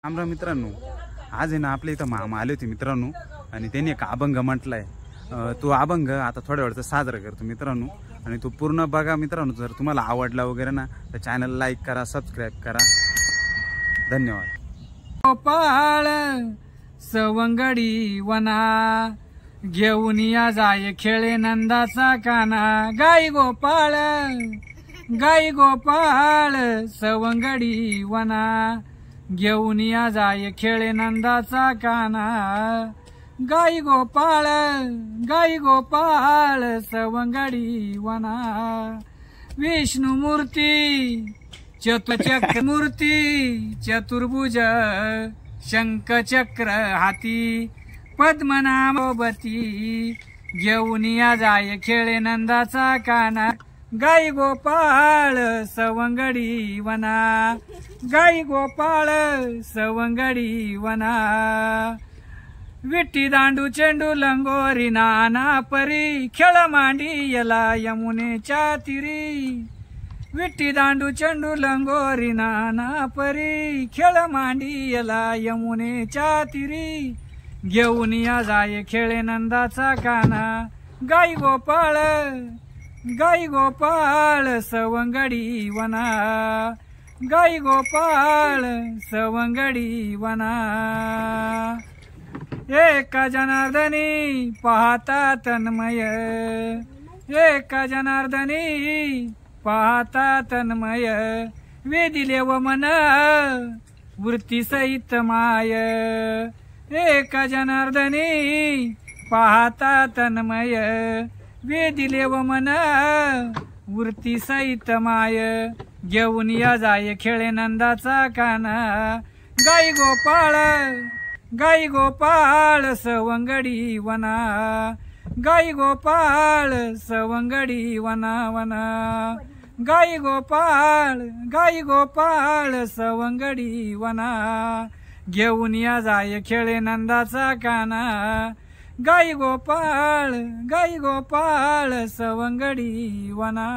आमरा मित्रांनो, आज आहे ना आपल्या इथं मामा आले होते मित्रांनो, आणि त्यांनी एक अभंग म्हटलाय. तो अभंग आता थोड्या वेळात साजरा करतो मित्रांनो, आणि तो पूर्ण बघा मित्रांनो. जर तुम्हाला आवडला वगैरे ना तर चॅनल लाईक करा, सबस्क्राईब करा. धन्यवाद. गोपाळ सवंगडी वना घेऊन या जाय खेळे नंदाचा काना. गाई गोपाळ सवंगडी वना घेऊन या जाय खेळे नंदाचा काना. गाई गोपाळ सवंगडी वना. विष्णू मूर्ती चतुर्चक्र मूर्ती चतुर्भुज शंखचक्र हाती पद्मनाभवती घेऊन या जाय खेळे नंदाचा काना. गाई गोपाळ सवंगडी वना. गाई गोपाळ सवंगडी वना. विट्टी दांडू चेंडू लंगोरी नाना परी खेळ मांडियला यमुनेच्या तिरी. विट्टी दांडू चेंडू लंगोरी नाना परी खेळ मांडियला यमुनेच्या तिरी. घेऊन या जाय खेळे नंदाचा काना. गाई गोपाळ सवंगडी वना. गाई गोपाळ सवंगडी वना. एका जनार्दनी पाहता तन्मय. एका जनार्दनी पाहता तन्मय. वेदिले व मन वृत्ती सहित माय. एका जनार्दनी पाहता तन्मय. वेदिले व मन वृत्ती सहित माय. घेऊन या जाय खेळे नंदाचा काना. गाई गोपाळ सवंगडी वना. गाई गोपाळ सवंगडी वना वना. गाई गोपाळ सवंगडी वना. घेऊन या जाय खेळे नंदाचा काना. गाई गोपाळ सवंगडी वना.